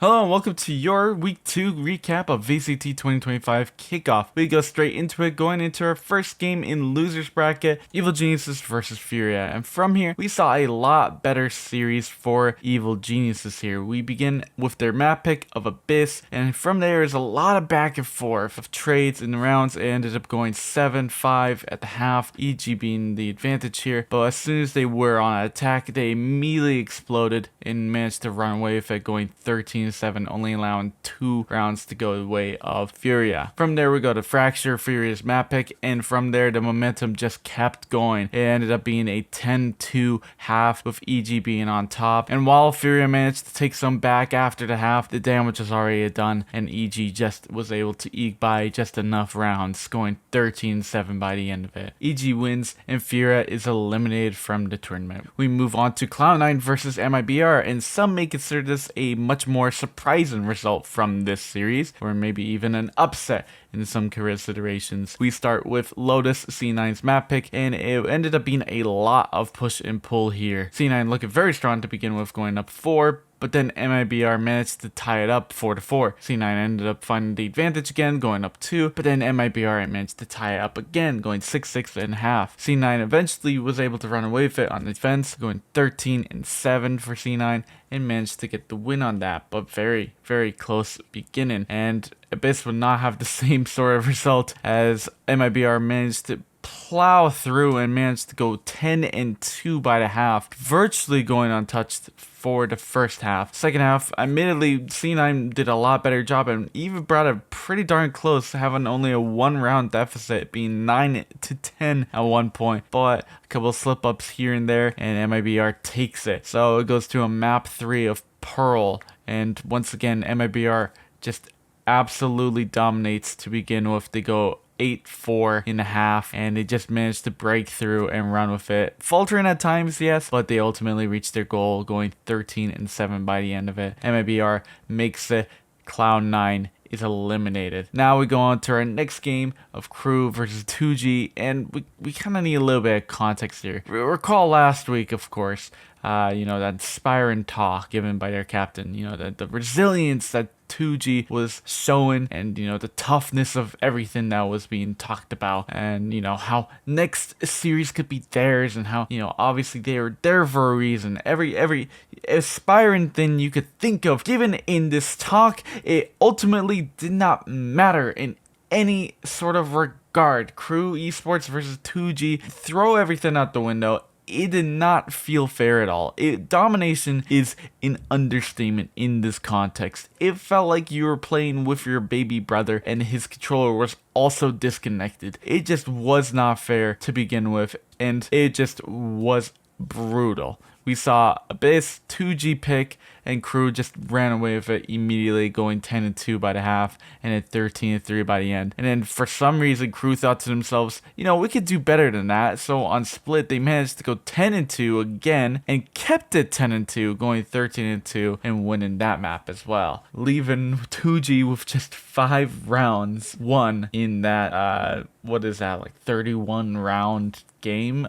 Hello and welcome to your Week 2 recap of VCT 2025 Kickoff. We go straight into it, going into our first game in Losers Bracket, Evil Geniuses versus Furia. And from here, we saw a lot better series for Evil Geniuses here. We begin with their map pick of Abyss, and from there is a lot of back and forth of trades and rounds. It ended up going 7-5 at the half, EG being the advantage here. But as soon as they were on attack, they immediately exploded and managed to run away with it, going 13-7, only allowing 2 rounds to go the way of Furia. From there we go to Fracture, Furia's map pick, and from there the momentum just kept going. It ended up being a 10-2 half with EG being on top, and while Furia managed to take some back after the half, the damage was already done and EG just was able to eke by just enough rounds, going 13-7 by the end of it. EG wins and Furia is eliminated from the tournament. We move on to Cloud9 versus MIBR, and some may consider this a much more surprising result from this series, or maybe even an upset in some considerations. We start with Lotus, C9's map pick, and it ended up being a lot of push and pull here. C9 looking very strong to begin with, going up 4, but then MIBR managed to tie it up 4-4. C9 ended up finding the advantage again, going up 2, but then MIBR managed to tie it up again, going 6-6 and a half. C9 eventually was able to run away with it on defense, going 13-7 for C9, and managed to get the win on that, but very, very close beginning. And Abyss would not have the same sort of result, as MIBR managed to plow through and managed to go 10-2 by the half, virtually going untouched for the first half. Second half, admittedly, C9 did a lot better job and even brought it pretty darn close, having only a 1-round deficit, being 9-10 at one point, but a couple of slip-ups here and there, and MIBR takes it. So it goes to a map 3 of Pearl, and once again, MIBR just absolutely dominates to begin with. They go 8-4 in a half, and they just managed to break through and run with it, faltering at times, yes, but they ultimately reached their goal, going 13-7 by the end of it. MIBR makes it. Cloud9 is eliminated. Now we go on to our next game of Crew versus 2G, and we kind of need a little bit of context here. Recall last week, of course, that inspiring talk given by their captain, the resilience that 2G was showing, and the toughness of everything that was being talked about, and how next series could be theirs, and how obviously they were there for a reason. Every aspiring thing you could think of given in this talk, it ultimately did not matter in any sort of regard. Crew Esports versus 2G, throw everything out the window. It did not feel fair at all. Domination is an understatement in this context. It felt like you were playing with your baby brother and his controller was also disconnected. It just was not fair to begin with, and it just was brutal. We saw Abyss, 2G pick, and Crew just ran away with it immediately, going 10-2 by the half, and then 13-3 by the end. And then for some reason, Crew thought to themselves, we could do better than that. So on split, they managed to go 10-2 again, and kept it 10-2, going 13-2, and winning that map as well, leaving 2G with just 5 rounds won in that, 31 round game.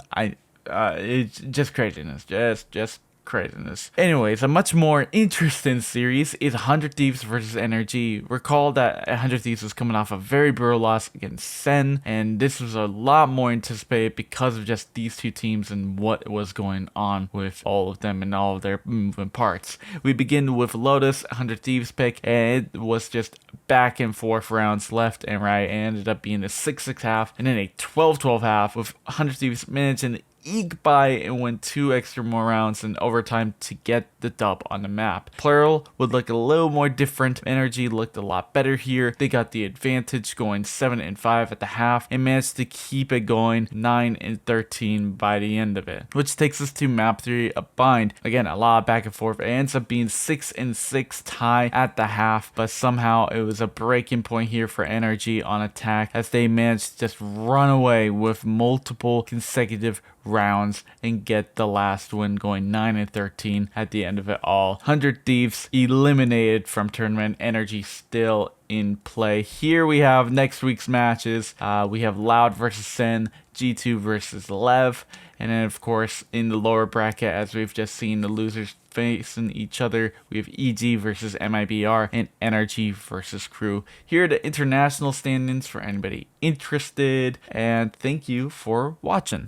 It's just craziness, just craziness. Anyways, a much more interesting series is 100 Thieves versus NRG. Recall that 100 Thieves was coming off a very brutal loss against Sen, and this was a lot more anticipated because of just these two teams and what was going on with all of them and all of their moving parts. We begin with Lotus, 100 Thieves pick, and it was just back and forth rounds left and right, and ended up being a 6-6 half and then a 12-12 half, with 100 Thieves managing to eke by and win 2 extra more rounds in overtime to get the dub on the map. Plural would look a little more different. Energy looked a lot better here. They got the advantage, going 7-5 at the half, and managed to keep it going 9-13 by the end of it, which takes us to map 3, a bind. Again, a lot of back and forth. It ends up being 6-6 tie at the half, but somehow it was a breaking point here for NRG on attack, as they managed to just run away with multiple consecutive rounds and get the last win, going 9-13 at the end of it all. 100 Thieves eliminated from tournament. Energy still in play. Here we have next week's matches. We have Loud versus Sin, G2 versus Lev, and then of course in the lower bracket, as we've just seen, the losers facing each other. We have EG versus MIBR and Energy versus Crew. Here are the international standings for anybody interested, and thank you for watching.